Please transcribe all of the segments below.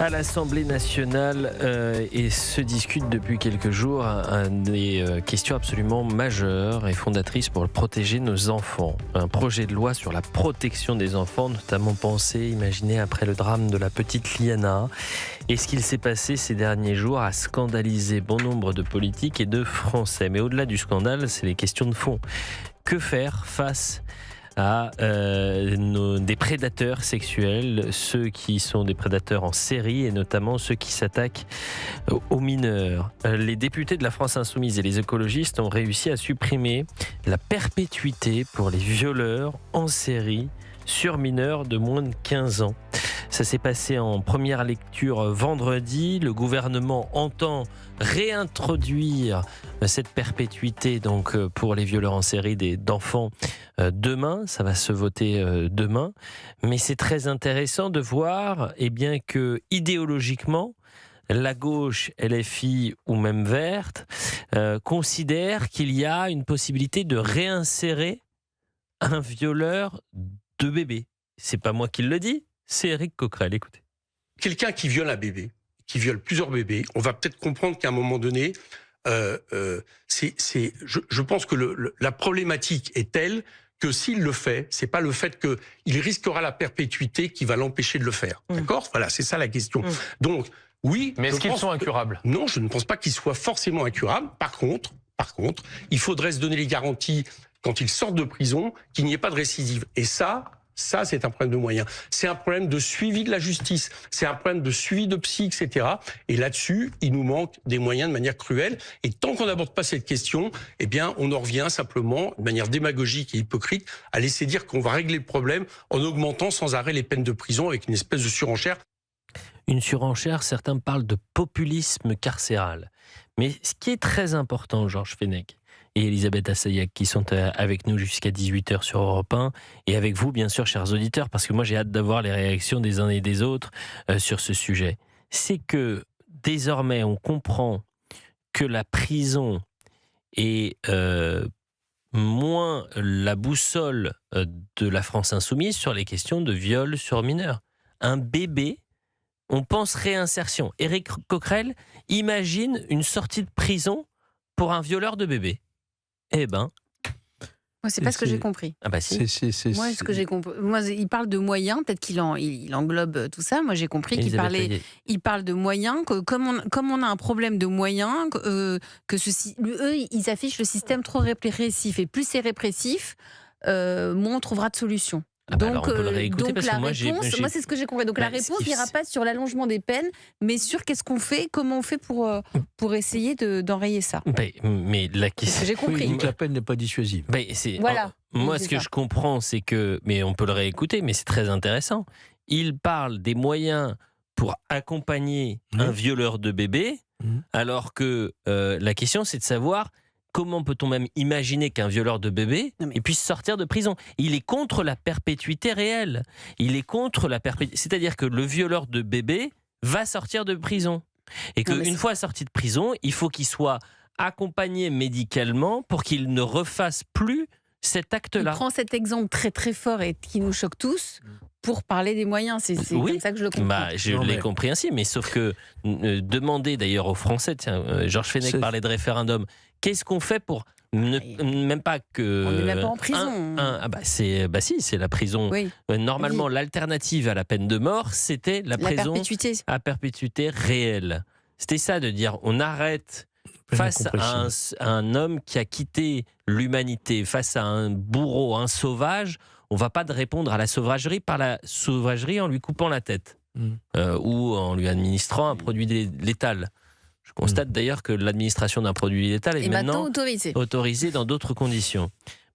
À l'Assemblée nationale et se discute depuis quelques jours des questions absolument majeures et fondatrices pour protéger nos enfants. Un projet de loi sur la protection des enfants, notamment pensé, imaginé après le drame de la petite Liana. Et ce qu'il s'est passé ces derniers jours a scandalisé bon nombre de politiques et de Français. Mais au-delà du scandale, c'est les questions de fond. Que faire face à des prédateurs sexuels, ceux qui sont des prédateurs en série et notamment ceux qui s'attaquent aux mineurs. Les députés de la France Insoumise et les écologistes ont réussi à supprimer la perpétuité pour les violeurs en série sur mineurs de moins de 15 ans. Ça s'est passé en première lecture vendredi. Le gouvernement entend réintroduire cette perpétuité donc pour les violeurs en série d'enfants demain. Ça va se voter demain. Mais c'est très intéressant de voir que idéologiquement, la gauche, LFI ou même verte, considère qu'il y a une possibilité de réinsérer un violeur de bébé. C'est pas moi qui le dis. C'est Éric Coquerel, écoutez. Quelqu'un qui viole un bébé, qui viole plusieurs bébés, on va peut-être comprendre qu'à un moment donné, je pense que la problématique est telle que s'il le fait, c'est pas le fait qu'il risquera la perpétuité qui va l'empêcher de le faire. D'accord ? Voilà, c'est ça la question. Donc, oui. Mais est-ce qu'ils sont incurables ? Non, je ne pense pas qu'ils soient forcément incurables. Par contre, il faudrait se donner les garanties quand ils sortent de prison qu'il n'y ait pas de récidive. Et ça, c'est un problème de moyens. C'est un problème de suivi de la justice. C'est un problème de suivi de psy, etc. Et là-dessus, il nous manque des moyens de manière cruelle. Et tant qu'on n'aborde pas cette question, on en revient simplement, de manière démagogique et hypocrite, à laisser dire qu'on va régler le problème en augmentant sans arrêt les peines de prison avec une espèce de surenchère. Une surenchère, certains parlent de populisme carcéral. Mais ce qui est très important, Georges Fenech et Elisabeth Assayag, qui sont avec nous jusqu'à 18h sur Europe 1, et avec vous, bien sûr, chers auditeurs, parce que moi, j'ai hâte d'avoir les réactions des uns et des autres sur ce sujet. C'est que, désormais, on comprend que la prison est moins la boussole de la France Insoumise sur les questions de viol sur mineurs. Un bébé, on pense réinsertion. Éric Coquerel imagine une sortie de prison pour un violeur de bébé. Moi, c'est pas ce que j'ai compris. Ah bah si. Moi, ce que j'ai compris. Moi, il parle de moyens, peut-être qu'il il englobe tout ça. Moi, j'ai compris qu'il parle de moyens, que comme on a un problème de moyens, eux, ils affichent le système trop répressif. Et plus c'est répressif, moins on trouvera de solutions. Donc la réponse, moi c'est ce que j'ai compris. Donc la réponse n'ira pas sur l'allongement des peines, mais sur qu'est-ce qu'on fait, comment on fait pour essayer d'enrayer ça. Mais la question, j'ai compris. Donc la peine n'est pas dissuasive. Voilà. Moi, ce que je comprends, c'est que, mais on peut le réécouter, mais c'est très intéressant. Il parle des moyens pour accompagner un violeur de bébé, alors que la question, c'est de savoir. Comment peut-on même imaginer qu'un violeur de bébé puisse sortir de prison ? Il est contre la perpétuité réelle. C'est-à-dire que le violeur de bébé va sortir de prison. Et qu'une fois sorti de prison, il faut qu'il soit accompagné médicalement pour qu'il ne refasse plus cet acte-là. Il prend cet exemple très très fort et qui nous choque tous pour parler des moyens. C'est comme ça que je le comprends. Je l'ai compris ainsi, mais sauf que demander d'ailleurs aux Français, Georges Fenech parlait de référendum, qu'est-ce qu'on fait pour même pas que... On n'est même pas en prison. C'est la prison. Oui. Normalement, l'alternative à la peine de mort, c'était la prison à perpétuité réelle. C'était ça, de dire on arrête face à un homme qui a quitté l'humanité, face à un bourreau, un sauvage, on ne va pas répondre à la sauvagerie par la sauvagerie en lui coupant la tête ou en lui administrant un produit létal. Je constate d'ailleurs que l'administration d'un produit létal est maintenant autorisée dans d'autres conditions.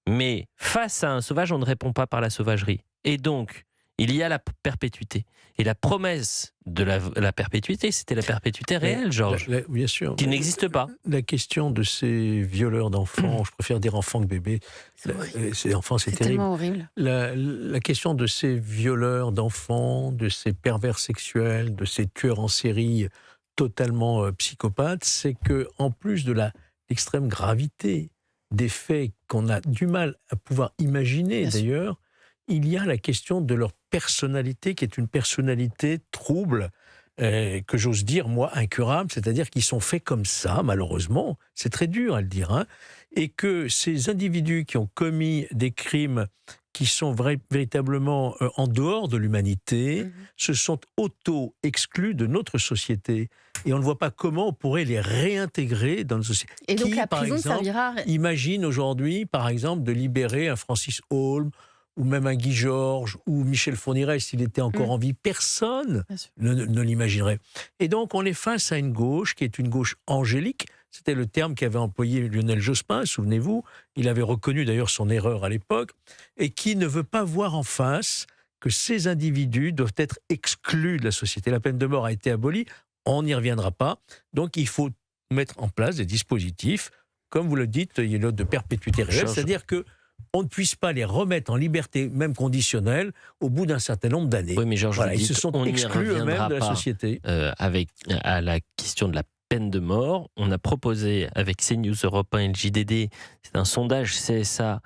Mais face à un sauvage, on ne répond pas par la sauvagerie. Et donc, il y a la perpétuité. Et la promesse de la perpétuité, c'était la perpétuité réelle, Georges, bien sûr, qui n'existe pas. La question de ces violeurs d'enfants, je préfère dire enfants que bébés, ces enfants, c'est terrible. Tellement horrible. La question de ces violeurs d'enfants, de ces pervers sexuels, de ces tueurs en série totalement psychopathes, c'est que en plus de l'extrême gravité des faits qu'on a du mal à pouvoir imaginer d'ailleurs, il y a la question de leur personnalité qui est une personnalité trouble, que j'ose dire, moi, incurables, c'est-à-dire qui sont faits comme ça, malheureusement, c'est très dur à le dire, hein, et que ces individus qui ont commis des crimes qui sont véritablement en dehors de l'humanité, se sont auto-exclus de notre société. Et on ne voit pas comment on pourrait les réintégrer dans notre société. Et donc la prison servira... Imagine aujourd'hui, par exemple, de libérer un Francis Holm, ou même un Guy Georges, ou Michel Fourniret, s'il était encore en vie, personne ne l'imaginerait. Et donc, on est face à une gauche qui est une gauche angélique. C'était le terme qu'avait employé Lionel Jospin, souvenez-vous. Il avait reconnu d'ailleurs son erreur à l'époque, et qui ne veut pas voir en face que ces individus doivent être exclus de la société. La peine de mort a été abolie, on n'y reviendra pas. Donc, il faut mettre en place des dispositifs, comme vous le dites, il y a de perpétuité réelle, c'est-à-dire que on ne puisse pas les remettre en liberté, même conditionnelle, au bout d'un certain nombre d'années. Oui, mais Georges, ils se sont exclus eux-mêmes de la société. À la question de la peine de mort, on a proposé avec CNews, Europe 1 et le JDD, c'est un sondage CSA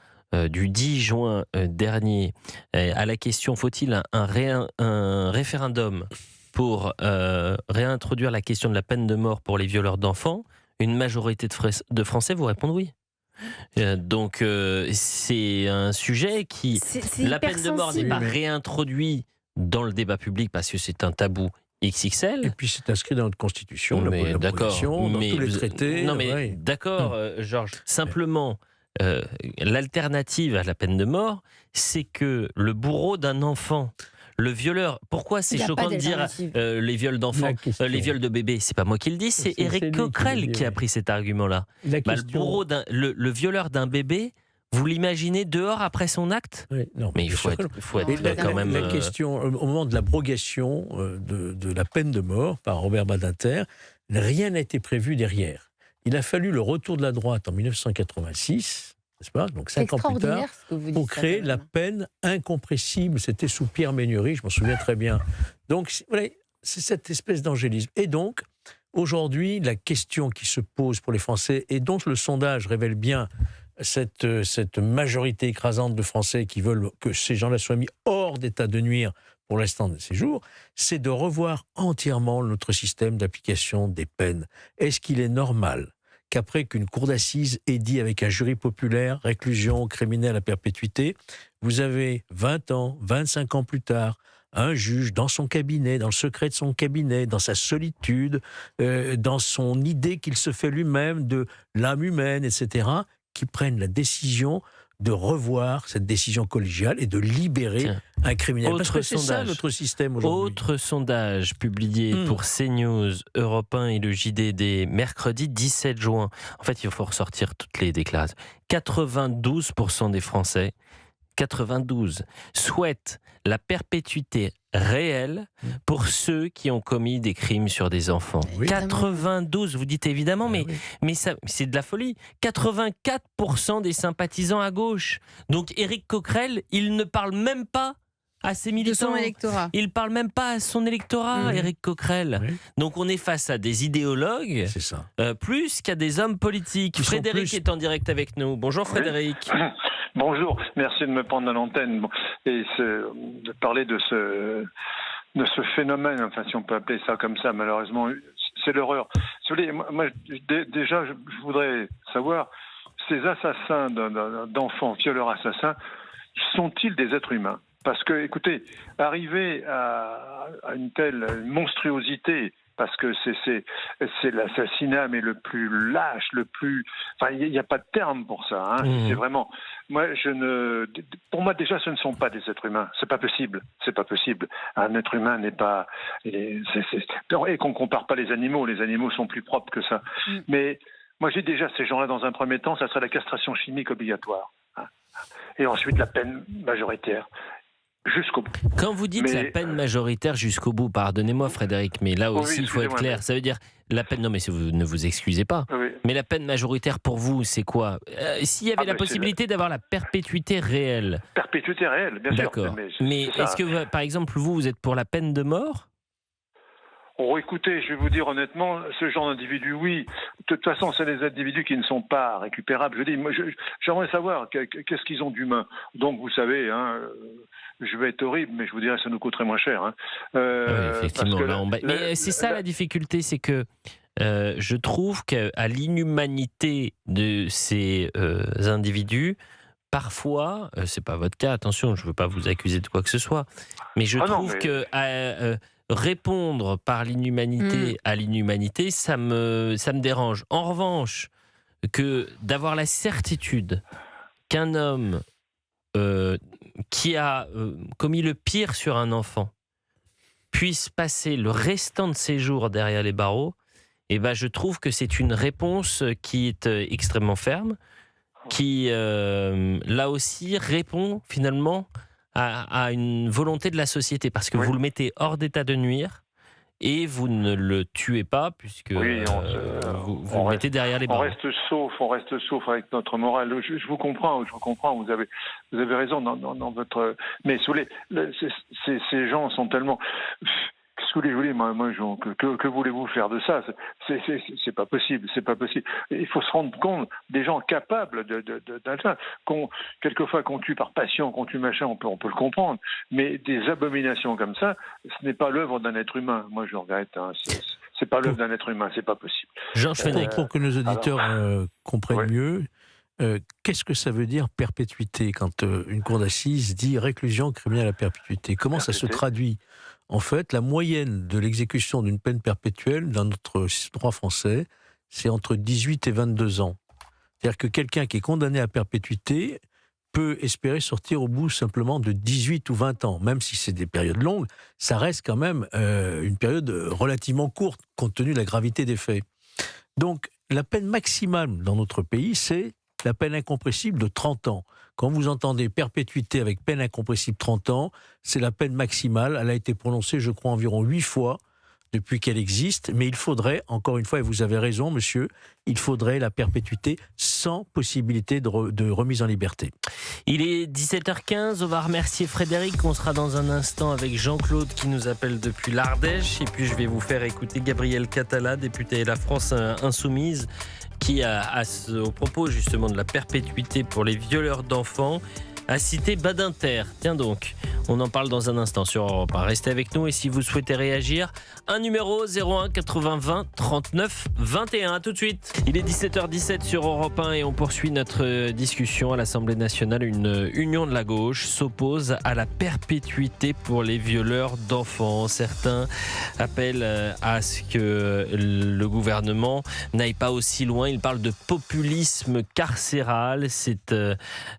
du 10 juin dernier, à la question « Faut-il un référendum pour réintroduire la question de la peine de mort pour les violeurs d'enfants ?» Une majorité de Français vous répondent oui. Donc c'est un sujet qui... La peine de mort n'est pas réintroduite dans le débat public parce que c'est un tabou XXL. Et puis c'est inscrit dans notre constitution, dans tous les traités. Non mais d'accord, Georges. Simplement, l'alternative à la peine de mort, c'est que le bourreau d'un enfant... Le violeur, pourquoi c'est choquant de dire les viols d'enfants, les viols de bébés? C'est pas moi qui le dis, c'est Éric Coquerel qui a pris cet argument-là. Le violeur d'un bébé, vous l'imaginez dehors après son acte? Non, mais il faut être quand même... La question, au moment de l'abrogation de la peine de mort par Robert Badinter, rien n'a été prévu derrière. Il a fallu le retour de la droite en 1986... n'est-ce pas ? Donc 5 ans plus tard, pour créer la peine incompressible. C'était sous Pierre Méneury, je m'en souviens très bien. Donc, voilà, c'est cette espèce d'angélisme. Et donc, aujourd'hui, la question qui se pose pour les Français, et dont le sondage révèle bien cette majorité écrasante de Français qui veulent que ces gens-là soient mis hors d'état de nuire pour l'instant de séjour, c'est de revoir entièrement notre système d'application des peines. Est-ce qu'il est normal qu'après qu'une cour d'assises ait dit avec un jury populaire, réclusion criminelle à perpétuité, vous avez 20 ans, 25 ans plus tard, un juge dans son cabinet, dans le secret de son cabinet, dans sa solitude, dans son idée qu'il se fait lui-même de l'âme humaine, etc., qui prenne la décision de revoir cette décision collégiale et de libérer un criminel. Parce que c'est ça notre système aujourd'hui. Autre sondage publié pour CNews, Europe 1 et le JDD, mercredi 17 juin. En fait, il faut ressortir toutes les déclarations. 92% des Français, 92, souhaitent la perpétuité réelle pour ceux qui ont commis des crimes sur des enfants. Oui. 92, vous dites évidemment, mais ça, c'est de la folie. 84% des sympathisants à gauche. Donc Éric Coquerel, il ne parle même pas à ses militants. De son électorat. Il ne parle même pas à son électorat, Éric Coquerel. Oui. Donc on est face à des idéologues, c'est ça. Plus qu'à des hommes politiques. Frédéric est en direct avec nous. Bonjour Frédéric. Oui. Bonjour, merci de me prendre à l'antenne et de parler de ce phénomène, enfin si on peut appeler ça comme ça, malheureusement, c'est l'horreur. Si vous voulez, moi déjà, je voudrais savoir, ces assassins d'enfants, violeurs assassins, sont-ils des êtres humains ? Parce que, écoutez, arriver à une telle monstruosité, parce que c'est l'assassinat, mais le plus lâche, le plus... Enfin, il n'y a pas de terme pour ça. Hein. C'est vraiment... Pour moi, déjà, ce ne sont pas des êtres humains. C'est pas possible. C'est pas possible. Un être humain n'est pas... Et qu'on compare pas les animaux. Les animaux sont plus propres que ça. Mais moi, j'ai déjà ces gens-là, dans un premier temps, ça serait la castration chimique obligatoire. Hein. Et ensuite, la peine majoritaire. Jusqu'au bout. Quand vous dites la peine majoritaire jusqu'au bout, pardonnez-moi Frédéric, mais là aussi il faut être clair. Ça veut dire la peine. Non, mais vous ne vous excusez pas. Oui. Mais la peine majoritaire pour vous, c'est quoi ? S'il y avait la possibilité d'avoir la perpétuité réelle. Perpétuité réelle, bien sûr. D'accord. Mais est-ce que, par exemple, vous êtes pour la peine de mort ? Oh, écoutez, je vais vous dire honnêtement, ce genre d'individus, oui. De toute façon, c'est des individus qui ne sont pas récupérables. Je dis, moi, j'aimerais savoir qu'est-ce qu'ils ont d'humain. Donc, vous savez, je vais être horrible, mais je vous dirais ça nous coûterait moins cher. Oui, effectivement. Mais c'est ça la difficulté, c'est que je trouve qu'à l'inhumanité de ces individus, parfois, c'est pas votre cas, attention, je veux pas vous accuser de quoi que ce soit, mais je trouve que répondre par l'inhumanité à l'inhumanité, ça me dérange. En revanche, que d'avoir la certitude qu'un homme qui a commis le pire sur un enfant puisse passer le restant de ses jours derrière les barreaux, je trouve que c'est une réponse qui est extrêmement ferme, qui, là aussi, répond finalement à une volonté de la société, parce que vous le mettez hors d'état de nuire et vous ne le tuez pas, puisque vous le mettez derrière les barreaux. On reste sauf avec notre morale. Je vous comprends, vous avez raison dans votre... Mais ces gens sont tellement... Qu'est-ce que vous voulez, que voulez-vous faire de ça? C'est pas possible, Il faut se rendre compte des gens capables quelquefois qu'on tue par passion, qu'on tue machin, on peut le comprendre. Mais des abominations comme ça, ce n'est pas l'œuvre d'un être humain. Moi, je regrette. C'est pas l'œuvre d'un être humain, c'est pas possible. Georges Fenech, pour que nos auditeurs comprennent mieux, qu'est-ce que ça veut dire perpétuité quand une cour d'assises dit réclusion criminelle à perpétuité? Comment ça se traduit? En fait, la moyenne de l'exécution d'une peine perpétuelle dans notre droit français, c'est entre 18 et 22 ans. C'est-à-dire que quelqu'un qui est condamné à perpétuité peut espérer sortir au bout simplement de 18 ou 20 ans. Même si c'est des périodes longues, ça reste quand même une période relativement courte, compte tenu de la gravité des faits. Donc, la peine maximale dans notre pays, c'est la peine incompressible de 30 ans. Quand vous entendez perpétuité avec peine incompressible 30 ans, c'est la peine maximale. Elle a été prononcée, je crois, environ 8 fois depuis qu'elle existe. Mais il faudrait, encore une fois, et vous avez raison, monsieur, il faudrait la perpétuité sans possibilité de remise en liberté. Il est 17h15, on va remercier Frédéric. On sera dans un instant avec Jean-Claude qui nous appelle depuis l'Ardèche. Et puis je vais vous faire écouter Gabriel Catala, député de la France Insoumise, qui au propos justement de la perpétuité pour les violeurs d'enfants, a cité Badinter. Tiens donc, on en parle dans un instant sur Europe 1. Restez avec nous et si vous souhaitez réagir, un numéro 01 80 20 39 21. À tout de suite. Il est 17h17 sur Europe 1 et on poursuit notre discussion à l'Assemblée nationale. Une union de la gauche s'oppose à la perpétuité pour les violeurs d'enfants. Certains appellent à ce que le gouvernement n'aille pas aussi loin. Ils parlent de populisme carcéral. C'est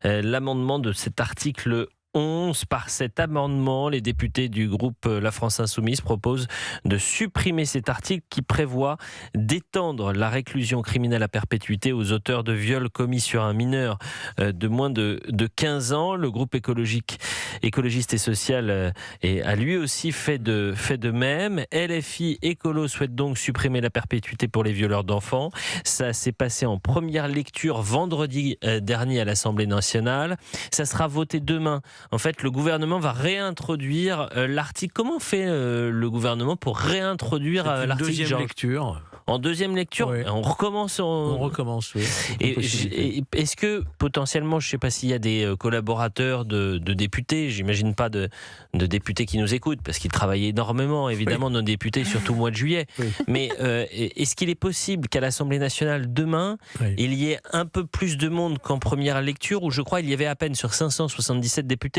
l'amendement de cet article 11. Par cet amendement, les députés du groupe La France Insoumise proposent de supprimer cet article qui prévoit d'étendre la réclusion criminelle à perpétuité aux auteurs de viols commis sur un mineur de moins de 15 ans. Le groupe écologiste et social a lui aussi fait de même. LFI Écolo souhaite donc supprimer la perpétuité pour les violeurs d'enfants. Ça s'est passé en première lecture vendredi dernier à l'Assemblée nationale. Ça sera voté demain. En fait, le gouvernement va réintroduire l'article. Comment fait le gouvernement pour réintroduire l'article? Deuxième lecture. En deuxième lecture, oui. On recommence. On recommence, oui. Et est-ce que potentiellement, je ne sais pas s'il y a des collaborateurs de députés, j'imagine pas de députés qui nous écoutent, parce qu'ils travaillent énormément, évidemment, nos députés, surtout au mois de juillet. Oui. Mais est-ce qu'il est possible qu'à l'Assemblée nationale, demain, il y ait un peu plus de monde qu'en première lecture, où je crois il y avait à peine sur 577 députés,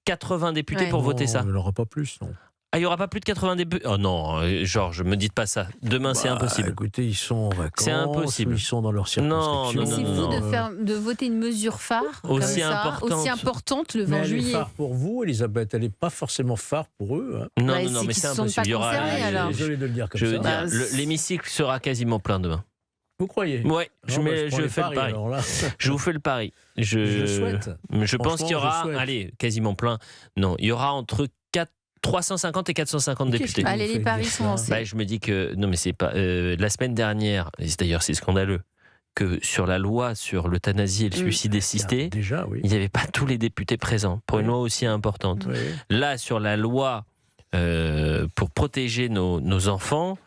80 députés pour voter ça? Il n'y en aura pas plus, non. Ah, il n'y aura pas plus de 80 députés? Oh non, Georges, me dites pas ça. Demain, c'est impossible. Écoutez, ils sont en vacances. C'est impossible. Ils sont dans leur circonscription. Mais c'est fou de voter une mesure phare aussi importante le 20 juillet. Elle est phare pour vous, Elisabeth. Elle n'est pas forcément phare pour eux. Hein. Non, mais c'est impossible. Il y aura. Désolé de le dire comme ça. L'hémicycle sera quasiment plein demain. Vous croyez? Oui, je fais le pari. Je vous fais le pari. Je le souhaite. Je pense qu'il y aura, quasiment plein. Non, il y aura entre 350 et 450 députés. Allez, les paris sont lancés. Je me dis que non, mais c'est pas la semaine dernière. D'ailleurs, c'est scandaleux que sur la loi sur l'euthanasie et le suicide assisté, il n'y avait pas tous les députés présents pour une loi aussi importante. Oui. Là, sur la loi pour protéger nos enfants.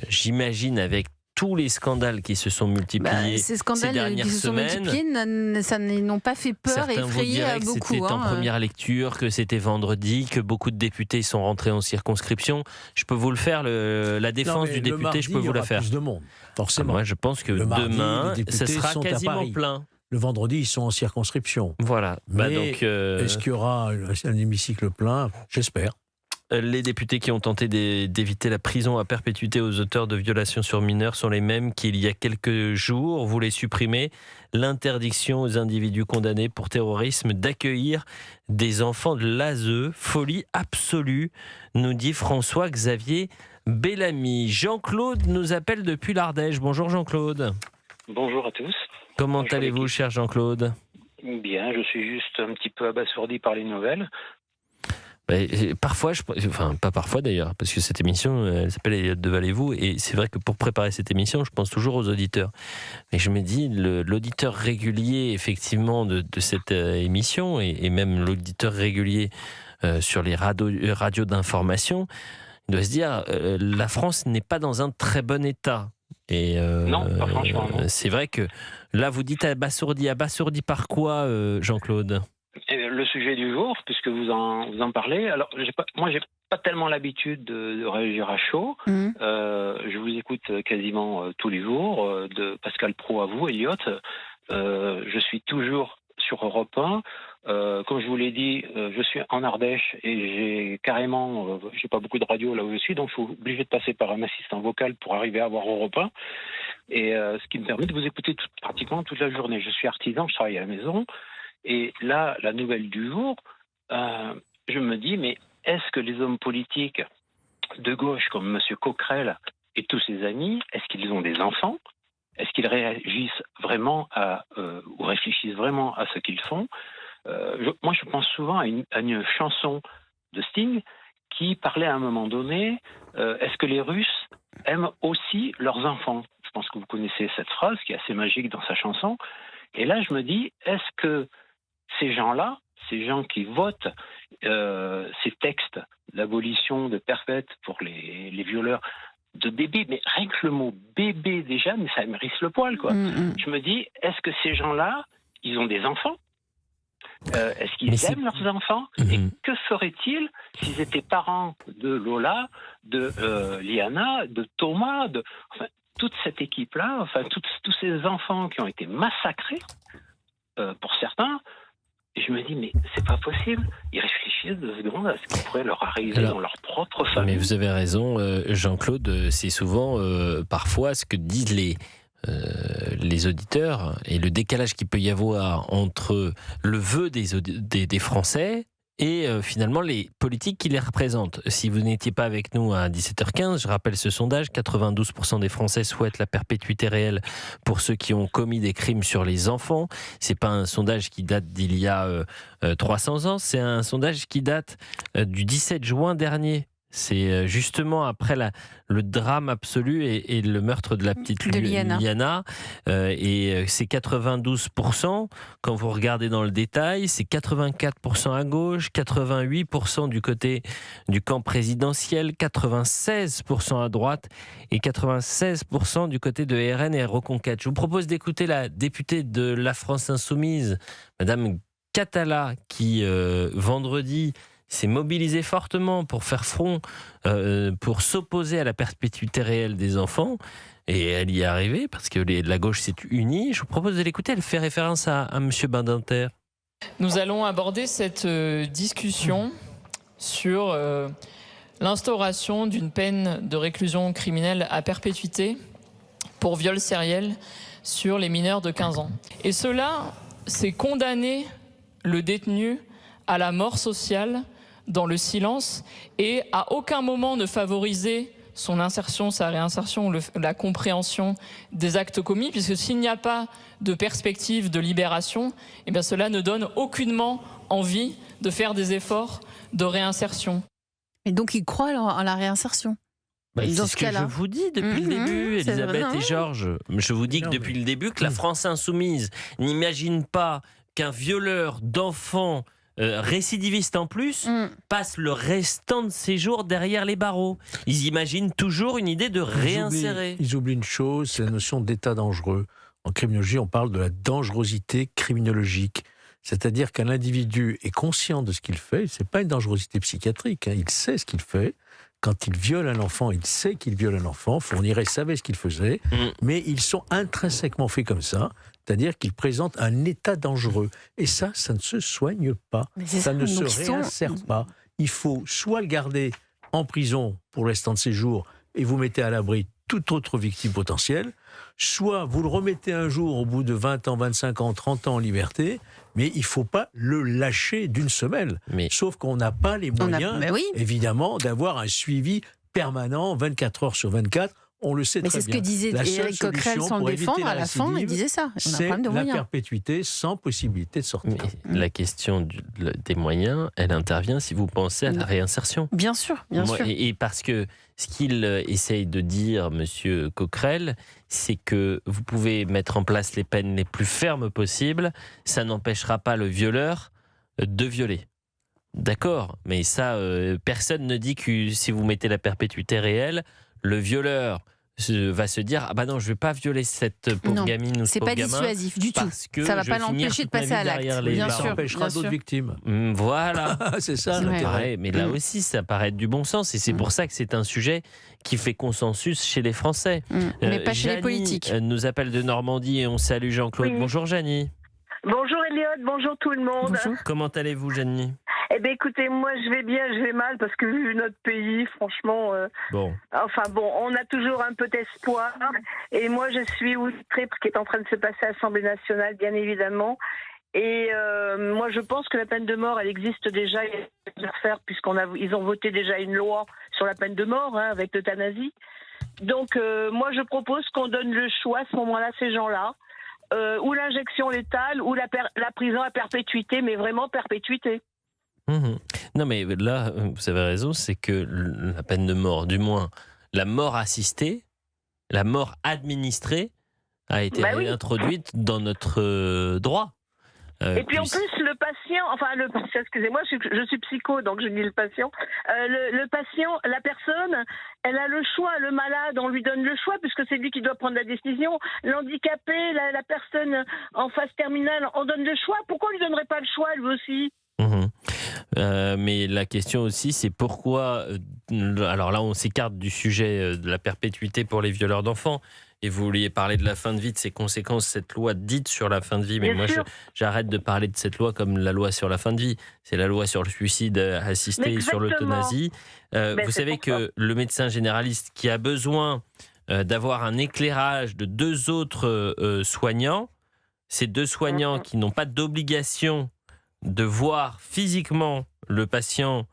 J'imagine avec tous les scandales qui se sont multipliés ces scandales ces dernières qui se sont semaines, multipliés, ça n'ont pas fait peur et effrayé beaucoup. C'était en première lecture, que c'était vendredi, que beaucoup de députés sont rentrés en circonscription. Je peux vous le faire, la défense du député, mardi, je peux vous la faire. Plus de monde, forcément. Moi, je pense que demain, ce sera quasiment plein. Le vendredi, ils sont en circonscription. Voilà. Donc, est-ce qu'il y aura un hémicycle plein? J'espère. Les députés qui ont tenté d'éviter la prison à perpétuité aux auteurs de violations sur mineurs sont les mêmes qu'il y a quelques jours voulaient supprimer l'interdiction aux individus condamnés pour terrorisme d'accueillir des enfants de l'ASE. Folie absolue, nous dit François-Xavier Bellamy. Jean-Claude nous appelle depuis l'Ardèche. Bonjour Jean-Claude. Bonjour à tous. Comment Bonjour allez-vous, cher Jean-Claude? Bien, je suis juste un petit peu abasourdi par les nouvelles. Parfois, pas parfois d'ailleurs, parce que cette émission, elle s'appelle Elliott Deval-et-vous, et c'est vrai que pour préparer cette émission, je pense toujours aux auditeurs. Mais je me dis, l'auditeur régulier, effectivement, de cette émission, et même l'auditeur régulier sur les radios d'information, il doit se dire, la France n'est pas dans un très bon état. Et non, pas franchement. Non. C'est vrai que là, vous dites abasourdi par quoi, Jean-Claude ? Le sujet du jour, puisque vous en parlez. Alors, moi, j'ai pas tellement l'habitude de réagir à chaud. Je vous écoute quasiment tous les jours, de Pascal Praud à vous, Elliott. Je suis toujours sur Europe 1. Comme je vous l'ai dit, je suis en Ardèche et j'ai pas beaucoup de radio là où je suis, donc je suis obligé de passer par un assistant vocal pour arriver à voir Europe 1. Et ce qui me permet de vous écouter pratiquement toute la journée. Je suis artisan, je travaille à la maison. Et là, la nouvelle du jour, je me dis, mais est-ce que les hommes politiques de gauche, comme M. Coquerel et tous ses amis, est-ce qu'ils ont des enfants? Est-ce qu'ils réagissent vraiment ou réfléchissent vraiment à ce qu'ils font? Moi, je pense souvent à une chanson de Sting qui parlait à un moment donné, est-ce que les Russes aiment aussi leurs enfants? Je pense que vous connaissez cette phrase qui est assez magique dans sa chanson. Et là, je me dis, est-ce que ces gens-là, ces gens qui votent ces textes d'abolition de perpète pour les violeurs de bébés, mais rien que le mot bébé déjà, mais ça me hérisse le poil, quoi. Je me dis, est-ce que ces gens-là, ils ont des enfants? Est-ce qu'ils aiment leurs enfants? Et que feraient-ils s'ils étaient parents de Lola, de Liana, de Thomas, enfin, toute cette équipe-là, enfin, tous ces enfants qui ont été massacrés, pour certains? Et je me dis, mais c'est pas possible. Ils réfléchissent 2 secondes à ce qui pourrait leur arriver dans leur propre famille. Mais vous avez raison, Jean-Claude, c'est souvent, parfois, ce que disent les auditeurs et le décalage qu'il peut y avoir entre le vœu des Français et finalement les politiques qui les représentent. Si vous n'étiez pas avec nous à 17h15, je rappelle ce sondage, 92% des Français souhaitent la perpétuité réelle pour ceux qui ont commis des crimes sur les enfants. C'est pas un sondage qui date d'il y a 300 ans, c'est un sondage qui date du 17 juin dernier. C'est justement après le drame absolu et le meurtre de la petite Liana. Et c'est 92%. Quand vous regardez dans le détail, c'est 84% à gauche, 88% du côté du camp présidentiel, 96% à droite et 96% du côté de RN et Reconquête. Je vous propose d'écouter la députée de La France Insoumise, Madame Catala, qui vendredi s'est mobilisée fortement pour faire front, pour s'opposer à la perpétuité réelle des enfants. Et elle y est arrivée parce que la gauche s'est unie. Je vous propose de l'écouter. Elle fait référence à M. Badinter. Nous allons aborder cette discussion sur l'instauration d'une peine de réclusion criminelle à perpétuité pour viol sériel sur les mineurs de 15 ans. Et cela, c'est condamner le détenu à la mort sociale dans le silence et à aucun moment ne favoriser son insertion, sa réinsertion, la compréhension des actes commis, puisque s'il n'y a pas de perspective de libération, eh bien cela ne donne aucunement envie de faire des efforts de réinsertion. Et donc ils croient en la réinsertion? C'est ce que je vous dis depuis le début, Elisabeth et Georges. Je vous dis que depuis le début que la France Insoumise n'imagine pas qu'un violeur d'enfants récidivistes en plus, passent le restant de ses jours derrière les barreaux. Ils imaginent toujours une idée de réinsérer. Ils oublient une chose, c'est la notion d'état dangereux. En criminologie, on parle de la dangerosité criminologique. C'est-à-dire qu'un individu est conscient de ce qu'il fait. Ce n'est pas une dangerosité psychiatrique. Il sait ce qu'il fait. Quand il viole un enfant, il sait qu'il viole un enfant. Fourniret savait ce qu'il faisait. Mais ils sont intrinsèquement faits comme ça. C'est-à-dire qu'ils présentent un état dangereux. Et ça ne se soigne pas. Ça ne se réinsère pas. Il faut soit le garder en prison pour le restant de ses jours et vous mettez à l'abri toute autre victime potentielle, soit vous le remettez un jour au bout de 20 ans, 25 ans, 30 ans en liberté, mais il ne faut pas le lâcher d'une semelle. Sauf qu'on n'a pas les moyens, évidemment, d'avoir un suivi permanent, 24 heures sur 24. On le sait très bien. Mais c'est ce que disait Éric Coquerel sans le défendre à la fin, il disait ça. C'est la perpétuité sans possibilité de sortir. Mais la question des moyens, elle intervient si vous pensez à la réinsertion. Bien sûr, bien sûr. Et parce que ce qu'il essaye de dire, monsieur Coquerel, c'est que vous pouvez mettre en place les peines les plus fermes possibles, ça n'empêchera pas le violeur de violer. D'accord, mais ça, personne ne dit que si vous mettez la perpétuité réelle, le violeur va se dire ah bah non, je vais pas violer cette pauvre gamine ou ce pauvre gamin. C'est pas dissuasif du tout. Ça va pas l'empêcher de passer à l'acte. Bien sûr, ça empêchera d'autres victimes. Voilà, c'est ça l'intérêt. Mais là aussi, ça paraît être du bon sens et c'est pour ça que c'est un sujet qui fait consensus chez les Français. Mais pas chez les politiques. Nous appelle de Normandie et on salue Jean-Claude. Oui. Bonjour Janie. Bonjour Elliot, bonjour tout le monde. Bonjour. Comment allez-vous Janie ? Eh bien écoutez, moi je vais bien, je vais mal parce que vu notre pays, franchement, on a toujours un peu d'espoir. Et moi je suis outrée par ce qui est en train de se passer à l'Assemblée nationale, bien évidemment. Et moi je pense que la peine de mort, elle existe déjà puisqu'ils ont voté déjà une loi sur la peine de mort avec l'euthanasie. Donc moi je propose qu'on donne le choix à ce moment-là à ces gens-là, ou l'injection létale, ou la prison à perpétuité, mais vraiment perpétuité. Non mais là, vous avez raison, c'est que la peine de mort, du moins la mort assistée, la mort administrée, a été réintroduite dans notre droit. Et puis en plus, le patient, excusez-moi, je suis psycho, donc je dis le patient. Le patient, la personne, elle a le choix. Le malade, on lui donne le choix puisque c'est lui qui doit prendre la décision. L'handicapé, la personne en phase terminale, on donne le choix. Pourquoi on lui donnerait pas le choix, lui aussi ? Mais la question aussi, c'est pourquoi... alors là, on s'écarte du sujet de la perpétuité pour les violeurs d'enfants. Et vous vouliez parler de la fin de vie, de ses conséquences, cette loi dite sur la fin de vie. Mais moi, j'arrête de parler de cette loi comme la loi sur la fin de vie. C'est la loi sur le suicide assisté et sur l'euthanasie. Vous savez que le médecin généraliste qui a besoin d'avoir un éclairage de deux autres soignants, ces deux soignants qui n'ont pas d'obligation de voir physiquement le patient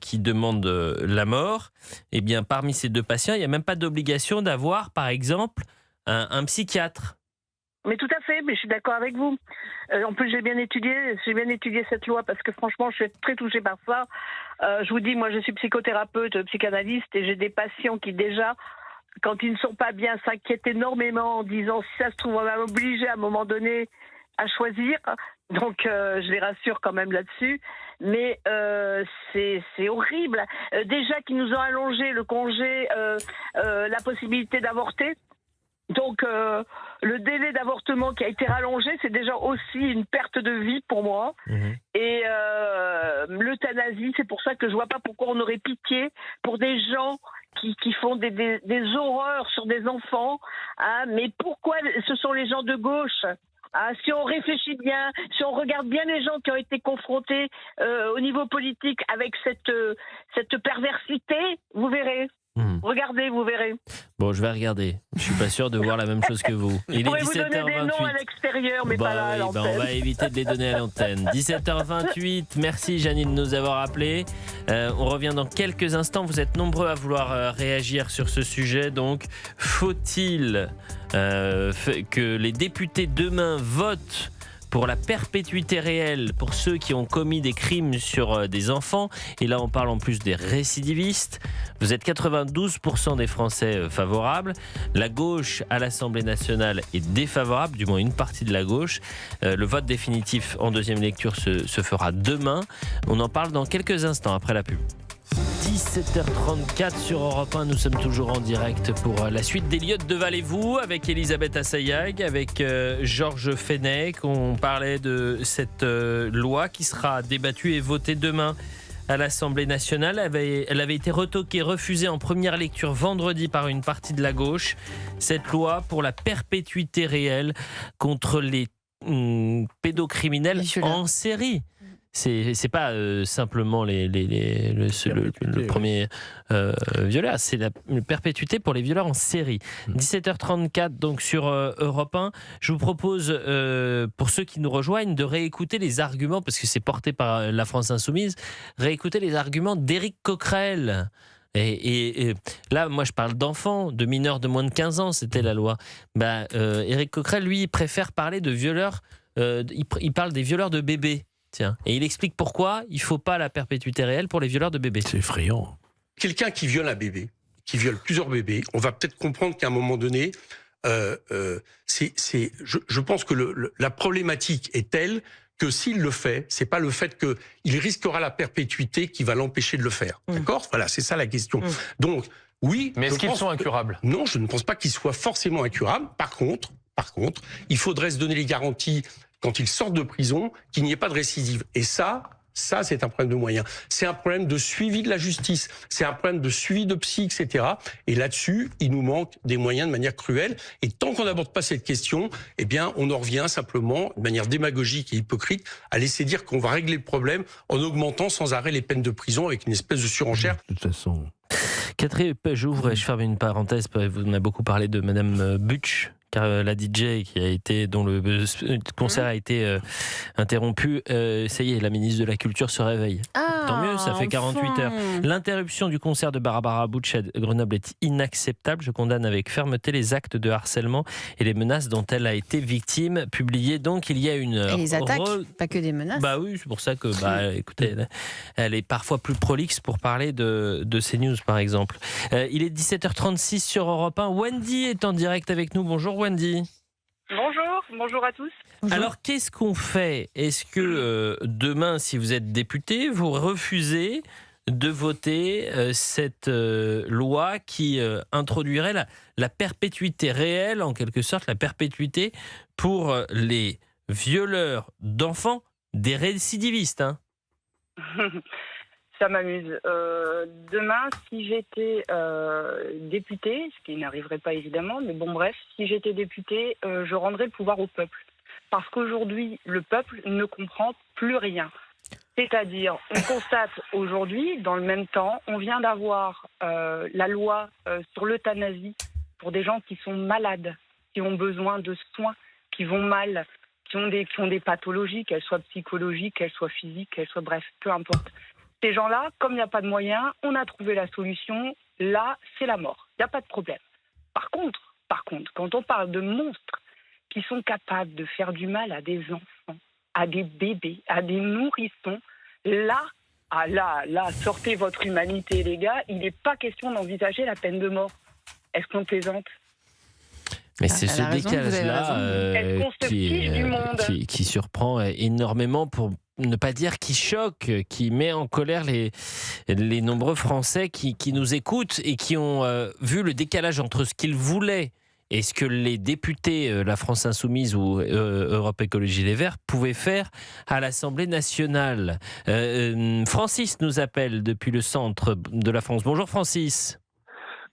qui demande la mort, eh bien, parmi ces deux patients, il n'y a même pas d'obligation d'avoir, par exemple, un psychiatre. Mais tout à fait, mais je suis d'accord avec vous. En plus, j'ai bien étudié cette loi parce que franchement, je suis très touchée par ça. Je vous dis, moi, je suis psychothérapeute, psychanalyste et j'ai des patients qui déjà, quand ils ne sont pas bien, s'inquiètent énormément en disant si ça se trouve, on va m'obliger à un moment donné à choisir. Donc, je les rassure quand même là-dessus. Mais c'est horrible. Déjà qu'ils nous ont allongé le congé, la possibilité d'avorter. Donc, le délai d'avortement qui a été rallongé, c'est déjà aussi une perte de vie pour moi. Et l'euthanasie, c'est pour ça que je vois pas pourquoi on aurait pitié pour des gens qui font des horreurs sur des enfants. Mais pourquoi ce sont les gens de gauche ? Si on réfléchit bien, si on regarde bien les gens qui ont été confrontés au niveau politique avec cette perversité, vous verrez. Regardez, vous verrez. Bon, je vais regarder. Je suis pas sûr de voir la même chose que vous. Il est 17h28. Vous donner des noms à l'extérieur, mais pas là à l'antenne. On va éviter de les donner à l'antenne. 17h28. Merci Janine de nous avoir appelés. On revient dans quelques instants. Vous êtes nombreux à vouloir réagir sur ce sujet. Donc, faut-il que les députés demain votent pour la perpétuité réelle pour ceux qui ont commis des crimes sur des enfants. Et là, on parle en plus des récidivistes. Vous êtes 92% des Français favorables. La gauche à l'Assemblée nationale est défavorable, du moins une partie de la gauche. Le vote définitif en deuxième lecture se fera demain. On en parle dans quelques instants après la pub. 17h34 sur Europe 1, nous sommes toujours en direct pour la suite d'Eliott Deval-et-Vous avec Elisabeth Assayag, avec Georges Fenech. On parlait de cette loi qui sera débattue et votée demain à l'Assemblée nationale. Elle avait été retoquée, refusée en première lecture vendredi par une partie de la gauche. Cette loi pour la perpétuité réelle contre les pédocriminels en série. C'est pas simplement le premier violeur, c'est la perpétuité pour les violeurs en série. 17h34 donc sur Europe 1. Je vous propose, pour ceux qui nous rejoignent, de réécouter les arguments, parce que c'est porté par la France Insoumise, réécouter les arguments d'Éric Coquerel. Et là, moi, je parle d'enfants, de mineurs de moins de 15 ans, c'était la loi. Éric Coquerel, lui, il préfère parler de violeurs, il parle des violeurs de bébés. Tiens. Et il explique pourquoi il ne faut pas la perpétuité réelle pour les violeurs de bébés. C'est effrayant. Quelqu'un qui viole un bébé, qui viole plusieurs bébés, on va peut-être comprendre qu'à un moment donné, je pense que la problématique est telle que s'il le fait, c'est pas le fait qu'il risquera la perpétuité qui va l'empêcher de le faire. D'accord ? Voilà, c'est ça la question. Donc, oui. Mais est-ce qu'ils sont incurables ? Non, je ne pense pas qu'ils soient forcément incurables. Par contre, il faudrait se donner les garanties quand ils sortent de prison, qu'il n'y ait pas de récidive. Et ça, c'est un problème de moyens. C'est un problème de suivi de la justice. C'est un problème de suivi de psy, etc. Et là-dessus, il nous manque des moyens de manière cruelle. Et tant qu'on n'aborde pas cette question, eh bien, on en revient simplement, de manière démagogique et hypocrite, à laisser dire qu'on va régler le problème en augmentant sans arrêt les peines de prison avec une espèce de surenchère. De toute façon. Catherine, j'ouvre et je ferme une parenthèse. Vous m'avez beaucoup parlé de Madame Butch, car la DJ dont le concert a été interrompu, ça y est, la ministre de la Culture se réveille. Tant mieux, ça fait 48 heures. L'interruption du concert de Barbara Butch à Grenoble est inacceptable. Je condamne avec fermeté les actes de harcèlement et les menaces dont elle a été victime. Publié donc il y a une heure. Et les attaques, pas que des menaces. Bah oui, c'est pour ça que, écoutez, elle est parfois plus prolixe pour parler de CNews, par exemple. Il est 17h36 sur Europe 1. Wendy est en direct avec nous. Bonjour Wendy. Bonjour à tous. Bonjour. Alors qu'est-ce qu'on fait ? Est-ce que demain, si vous êtes député, vous refusez de voter cette loi qui introduirait la perpétuité réelle, en quelque sorte, la perpétuité pour les violeurs d'enfants, des récidivistes, Ça m'amuse. Demain, si j'étais députée, ce qui n'arriverait pas évidemment, mais bon bref, si j'étais députée, je rendrais le pouvoir au peuple. Parce qu'aujourd'hui, le peuple ne comprend plus rien. C'est-à-dire, on constate aujourd'hui, dans le même temps, on vient d'avoir la loi sur l'euthanasie pour des gens qui sont malades, qui ont besoin de soins, qui vont mal, qui ont des pathologies, qu'elles soient psychologiques, qu'elles soient physiques, qu'elles soient bref, peu importe. Ces gens-là, comme il n'y a pas de moyens, on a trouvé la solution. Là, c'est la mort. Il n'y a pas de problème. Par contre, quand on parle de monstres qui sont capables de faire du mal à des enfants, à des bébés, à des nourrissons, là, sortez votre humanité, les gars. Il n'est pas question d'envisager la peine de mort. Est-ce qu'on plaisante ? Mais c'est ce décalage-là qui surprend énormément, pour ne pas dire qui choque, qui met en colère les nombreux Français qui nous écoutent et qui ont vu le décalage entre ce qu'ils voulaient et ce que les députés, la France Insoumise ou Europe Écologie Les Verts, pouvaient faire à l'Assemblée nationale. Francis nous appelle depuis le centre de la France. Bonjour Francis.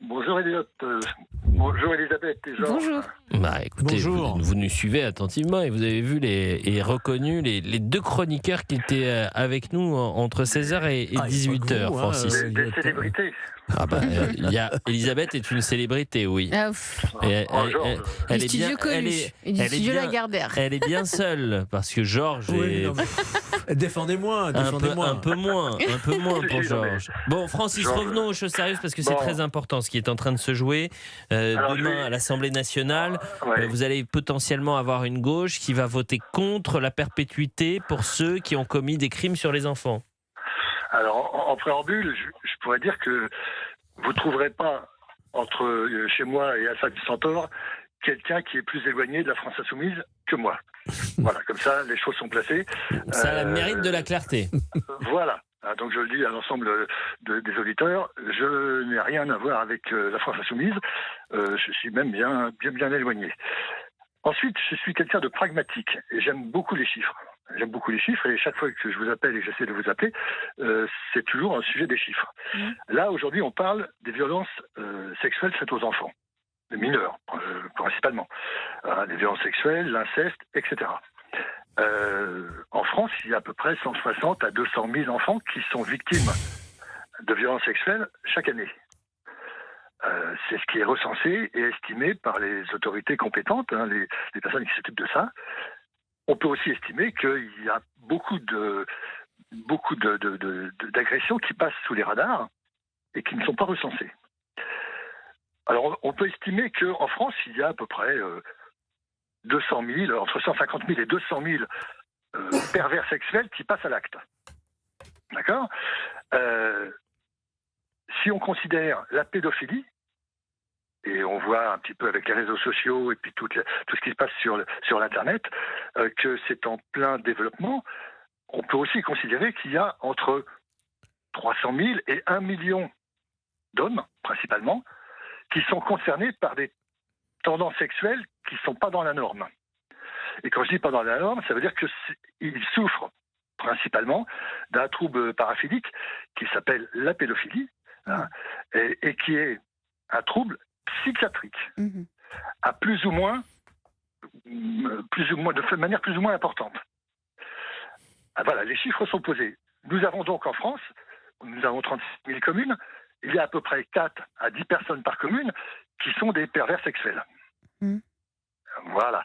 Bonjour Eliott, bonjour Elisabeth et Georges. Bonjour. Écoutez, vous nous suivez attentivement et vous avez vu et reconnu les deux chroniqueurs qui étaient avec nous entre 16h et 18h, Francis. Des célébrités. Ah bah, Elisabeth est une célébrité, oui. Ah, Elle est bien, Lagardère. Elle est bien seule parce que Georges Défendez-moi. Un peu moins pour Georges. Bon, Francis, revenons aux choses sérieuses parce que c'est très important ce qui est en train de se jouer. Demain à l'Assemblée nationale, vous allez potentiellement avoir une gauche qui va voter contre la perpétuité pour ceux qui ont commis des crimes sur les enfants. Alors, en préambule, je pourrais dire que vous ne trouverez pas entre chez moi et Alpha Centaure quelqu'un qui est plus éloigné de la France Insoumise que moi. Voilà, comme ça, les choses sont placées. Ça mérite de la clarté. Voilà. Donc je le dis à l'ensemble des auditeurs, je n'ai rien à voir avec la France Insoumise. Je suis même bien éloigné. Ensuite, je suis quelqu'un de pragmatique et j'aime beaucoup les chiffres. J'aime beaucoup les chiffres et chaque fois que je vous appelle et que j'essaie de vous appeler, c'est toujours un sujet des chiffres. Là, aujourd'hui, on parle des violences sexuelles faites aux enfants, les mineurs principalement. Les violences sexuelles, l'inceste, etc. En France, il y a à peu près 160 à 200 000 enfants qui sont victimes de violences sexuelles chaque année. C'est ce qui est recensé et estimé par les autorités compétentes, les personnes qui s'occupent de ça. On peut aussi estimer qu'il y a beaucoup d'agressions qui passent sous les radars et qui ne sont pas recensées. Alors, on peut estimer qu'en France, il y a à peu près 200 000, entre 150 000 et 200 000 pervers sexuels qui passent à l'acte. D'accord ? Si on considère la pédophilie, et on voit un petit peu avec les réseaux sociaux et puis tout ce qui se passe sur l'Internet, que c'est en plein développement, on peut aussi considérer qu'il y a entre 300 000 et 1 million d'hommes, principalement, qui sont concernés par des tendances sexuelles qui ne sont pas dans la norme. Et quand je dis pas dans la norme, ça veut dire qu'ils souffrent principalement d'un trouble paraphilique qui s'appelle la pédophilie, et qui est un trouble psychiatrique, à plus ou moins, de manière plus ou moins importante. Voilà, les chiffres sont posés. Nous avons donc en France, nous avons 36 000 communes, il y a à peu près 4 à 10 personnes par commune qui sont des pervers sexuels. Voilà.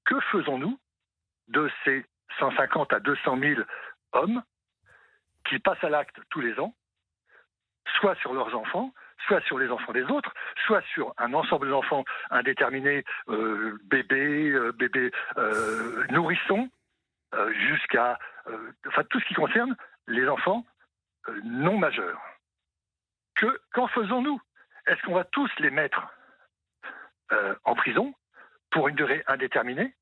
Que faisons-nous de ces 150 à 200 000 hommes qui passent à l'acte tous les ans, soit sur leurs enfants, soit sur les enfants des autres, soit sur un ensemble d'enfants indéterminés, bébés, nourrissons, jusqu'à tout ce qui concerne les enfants non majeurs. Qu'en faisons-nous ? Est-ce qu'on va tous les mettre en prison pour une durée indéterminée ?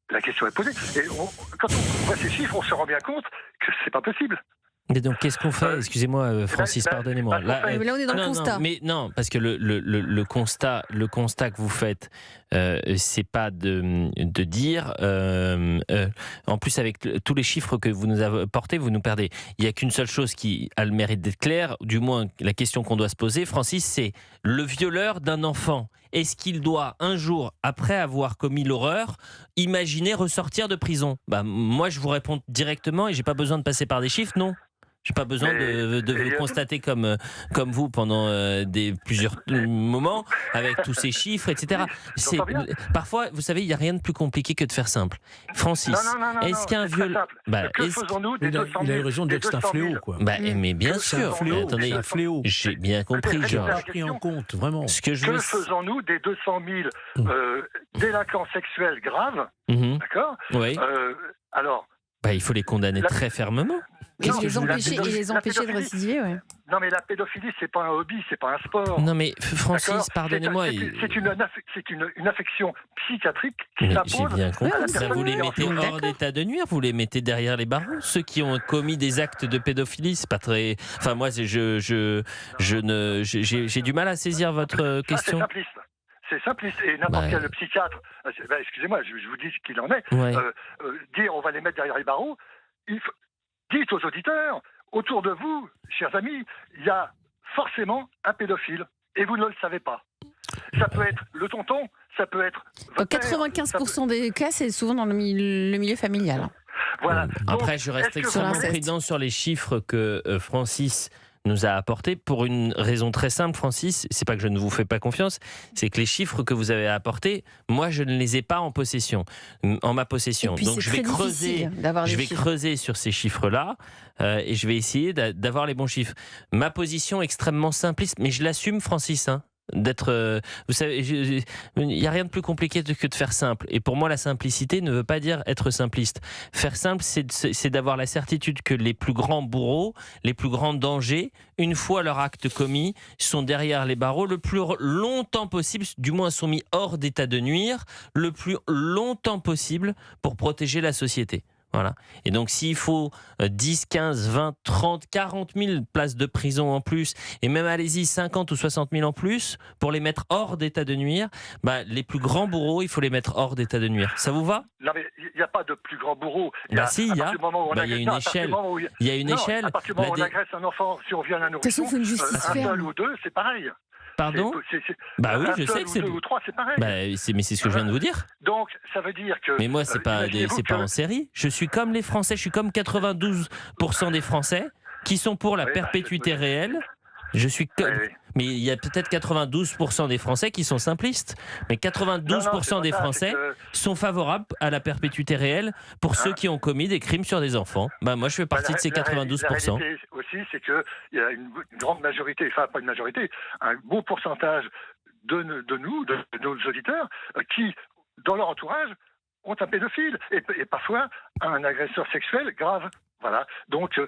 La question est posée. Et quand on voit ces chiffres, on se rend bien compte que c'est pas possible. Et donc, qu'est-ce qu'on fait ? Excusez-moi, Francis, pardonnez-moi. Là, on est dans le constat. Non, parce que le constat que vous faites, c'est pas de dire. En plus, avec tous les chiffres que vous nous apportez, vous nous perdez. Il n'y a qu'une seule chose qui a le mérite d'être claire, du moins la question qu'on doit se poser, Francis, c'est le violeur d'un enfant. Est-ce qu'il doit, un jour, après avoir commis l'horreur, imaginer ressortir de prison ? Moi, je vous réponds directement et j'ai pas besoin de passer par des chiffres, non ? J'ai pas besoin de vous constater comme vous pendant plusieurs moments avec tous ces chiffres, etc. Parfois, vous savez, il n'y a rien de plus compliqué que de faire simple. Francis, est-ce qu'un violeur... Que faisons-nous des 200 000 ? Il a eu raison de dire que c'est un fléau, quoi. Mais bien sûr. Attendez, c'est un fléau. J'ai bien compris, Georges. Pris en compte, vraiment. Que faisons-nous des 200 000 délinquants sexuels graves ? D'accord ? Oui. Alors... il faut les condamner très fermement. Et les empêcher de récidiver, ouais. Non, mais la pédophilie, c'est pas un hobby, c'est pas un sport. Non, mais Francis, pardonnez-moi. C'est une affection psychiatrique qui s'impose. J'ai bien compris. Vous les mettez hors d'état de nuire, vous les mettez derrière les barreaux. Ceux qui ont commis des actes de pédophilie, c'est pas très. Enfin, moi, j'ai du mal à saisir votre question. C'est simpliste. Et n'importe quel psychiatre, excusez-moi, je vous dis ce qu'il en est, dire on va les mettre derrière les barreaux, dites aux auditeurs, autour de vous, chers amis, il y a forcément un pédophile, et vous ne le savez pas. Ça peut être le tonton, ça peut être... 95% des cas, c'est souvent dans le milieu familial. Voilà. Après, Donc, je reste extrêmement prudent sur les chiffres que Francis nous a apportés pour une raison très simple, Francis. C'est pas que je ne vous fais pas confiance, c'est que les chiffres que vous avez apportés, moi, je ne les ai pas en ma possession. Puis, donc, je vais creuser sur ces chiffres-là et je vais essayer d'avoir les bons chiffres. Ma position extrêmement simpliste, mais je l'assume, Francis. Vous savez, il n'y a rien de plus compliqué que de faire simple. Et pour moi, la simplicité ne veut pas dire être simpliste. Faire simple, c'est d'avoir la certitude que les plus grands bourreaux, les plus grands dangers, une fois leur acte commis, sont derrière les barreaux le plus longtemps possible, du moins sont mis hors d'état de nuire, le plus longtemps possible pour protéger la société. Voilà. Et donc s'il faut 10, 15, 20, 30, 40 000 places de prison en plus, et même allez-y 50 ou 60 000 en plus, pour les mettre hors d'état de nuire, les plus grands bourreaux, il faut les mettre hors d'état de nuire. Ça vous va ? Non mais il n'y a pas de plus grands bourreaux. Il y a une échelle. Il y a une échelle. À partir du moment où on agresse un enfant, si on viole un nourrisson, un seul ou deux, c'est pareil. Pardon ? Oui, je sais que c'est. 2 ou 3, c'est pareil. Mais c'est ce que je viens de vous dire. Donc, ça veut dire que. Mais moi, c'est pas en série. Je suis comme les Français. Je suis comme 92% des Français qui sont pour la perpétuité réelle. Je suis mais il y a peut-être 92% des Français qui sont simplistes. Mais 92% des Français sont favorables à la perpétuité réelle pour ceux qui ont commis des crimes sur des enfants. Moi, je fais partie de ces 92%. La réalité aussi, c'est qu'il y a une grande majorité, enfin pas une majorité, un beau pourcentage de nos auditeurs qui, dans leur entourage, ont un pédophile et parfois un agresseur sexuel grave. Voilà. Donc,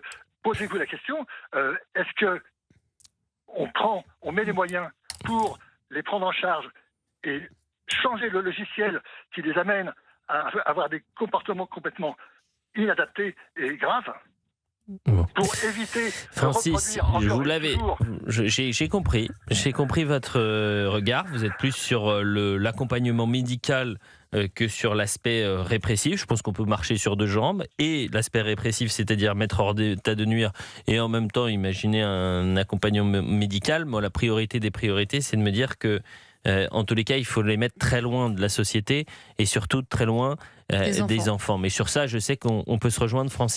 posez-vous la question, est-ce que on met les moyens pour les prendre en charge et changer le logiciel qui les amène à avoir des comportements complètement inadaptés et graves pour éviter Francis, je vous l'avais, j'ai compris votre regard. Vous êtes plus sur l'accompagnement médical que sur l'aspect répressif. Je pense qu'on peut marcher sur deux jambes. Et l'aspect répressif, c'est-à-dire mettre hors d'état de nuire et en même temps imaginer un accompagnement médical. Moi, la priorité des priorités, c'est de me dire que en tous les cas, il faut les mettre très loin de la société et surtout très loin des enfants. Mais sur ça, je sais qu'on peut se rejoindre, Francis.